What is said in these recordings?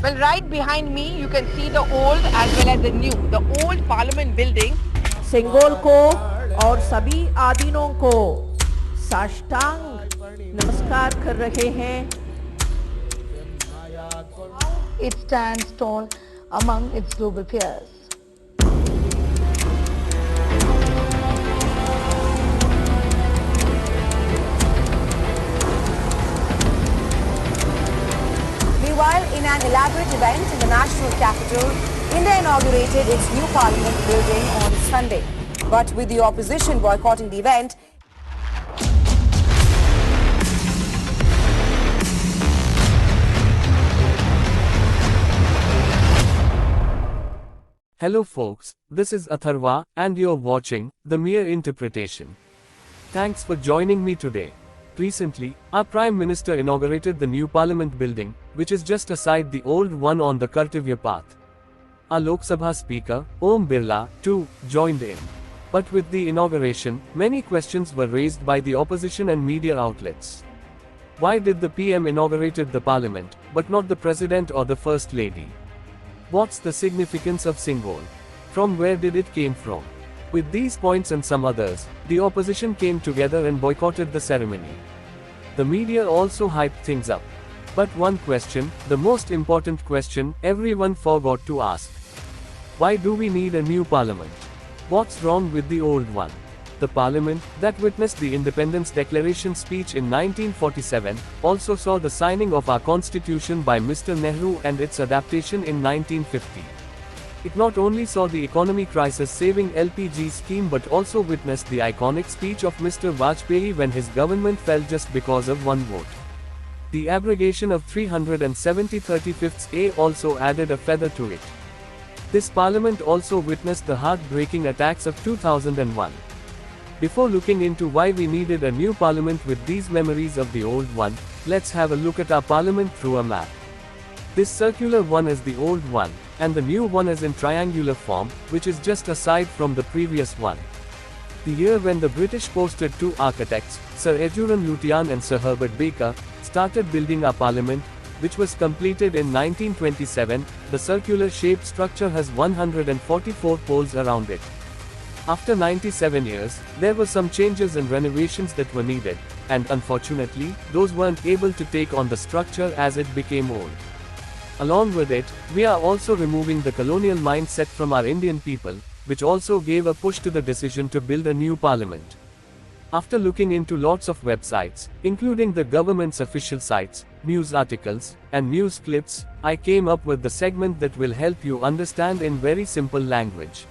Well, right behind me, you can see the old as well as the new. The old Parliament building. Sengol को और सभी आदीनों को साष्टांग नमस्कार कर रहे हैं. It stands tall among its global peers. Meanwhile, in an elaborate event in the national capital, India inaugurated its new parliament building on Sunday. But with the opposition boycotting the event, Hello folks, this is Atharva, and you're watching The Mere Interpretation. Thanks for joining me today. Recently, our Prime Minister inaugurated the new Parliament building, which is just aside the old one on the Kartavya path. Our Lok Sabha Speaker, Om Birla, too, joined in. But with the inauguration, many questions were raised by the opposition and media outlets. Why did the PM inaugurated the Parliament, but not the President or the First Lady? What's the significance of Singol? From where did it came from? With these points and some others, the opposition came together and boycotted the ceremony. The media also hyped things up. But one question, the most important question, everyone forgot to ask. Why do we need a new parliament? What's wrong with the old one? The parliament, that witnessed the Independence Declaration speech in 1947, also saw the signing of our constitution by Mr. Nehru and its adaptation in 1950. It not only saw the economy crisis saving LPG scheme but also witnessed the iconic speech of Mr. Vajpayee when his government fell just because of one vote. The abrogation of 370-35A also added a feather to it. This parliament also witnessed the heartbreaking attacks of 2001. Before looking into why we needed a new parliament with these memories of the old one, let's have a look at our parliament through a map. This circular one is the old one, and the new one is in triangular form, which is just aside from the previous one. The year when the British posted two architects, Sir Edgerton Lutyens and Sir Herbert Baker, started building our parliament, which was completed in 1927, the circular-shaped structure has 144 poles around it. After 97 years, there were some changes and renovations that were needed, and unfortunately, those weren't able to take on the structure as it became old. Along with it, we are also removing the colonial mindset from our Indian people, which also gave a push to the decision to build a new parliament. After looking into lots of websites, including the government's official sites, news articles, and news clips, I came up with the segment that will help you understand in very simple language.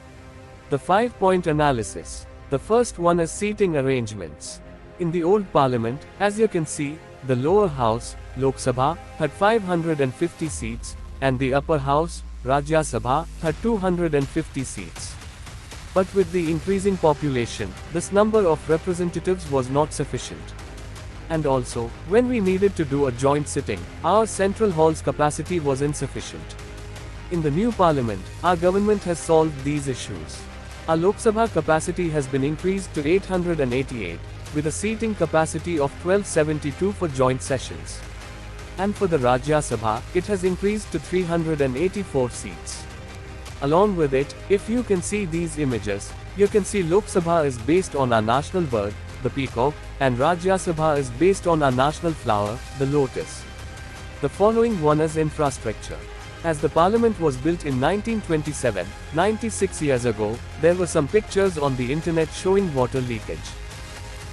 The 5-point analysis. The first one is seating arrangements. In the old parliament, as you can see, the lower house, Lok Sabha, had 550 seats, and the upper house, Rajya Sabha, had 250 seats. But with the increasing population, this number of representatives was not sufficient. And also, when we needed to do a joint sitting, our central hall's capacity was insufficient. In the new parliament, our government has solved these issues. Our Lok Sabha capacity has been increased to 888, with a seating capacity of 1272 for joint sessions. And for the Rajya Sabha, it has increased to 384 seats. Along with it, if you can see these images, you can see Lok Sabha is based on our national bird, the peacock, and Rajya Sabha is based on our national flower, the lotus. The following one is infrastructure. As the parliament was built in 1927, 96 years ago, there were some pictures on the internet showing water leakage.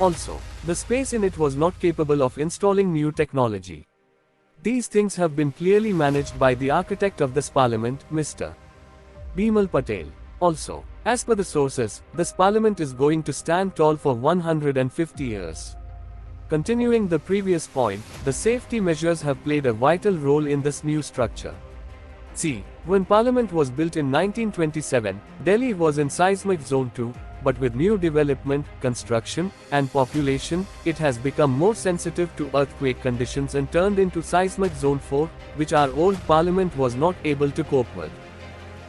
Also, the space in it was not capable of installing new technology. These things have been clearly managed by the architect of this parliament, Mr. Bimal Patel. Also, as per the sources, this parliament is going to stand tall for 150 years. Continuing the previous point, the safety measures have played a vital role in this new structure. See, when Parliament was built in 1927, Delhi was in seismic zone 2, but with new development, construction, and population, it has become more sensitive to earthquake conditions and turned into seismic zone 4, which our old Parliament was not able to cope with.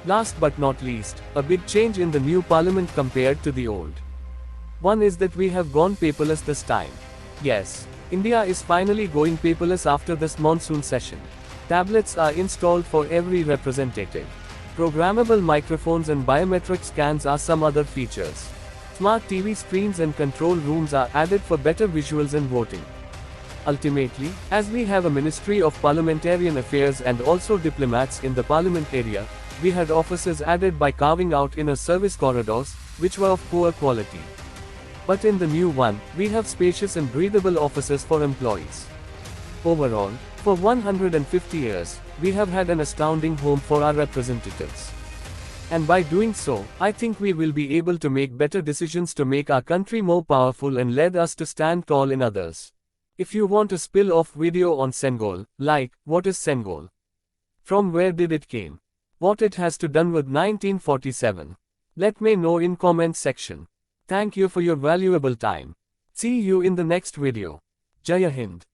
Last but not least, a big change in the new Parliament compared to the old. One is that we have gone paperless this time. Yes, India is finally going paperless after this monsoon session. Tablets are installed for every representative. Programmable microphones and biometric scans are some other features. Smart TV screens and control rooms are added for better visuals and voting. Ultimately, as we have a Ministry of Parliamentarian Affairs and also diplomats in the Parliament area, we had offices added by carving out inner service corridors, which were of poor quality. But in the new one, we have spacious and breathable offices for employees. Overall, for 150 years, we have had an astounding home for our representatives. And by doing so, I think we will be able to make better decisions to make our country more powerful and led us to stand tall in others. If you want a spill-off video on Sengol, like, what is Sengol? From where did it came? What it has to done with 1947? Let me know in comment section. Thank you for your valuable time. See you in the next video. Jaya Hind.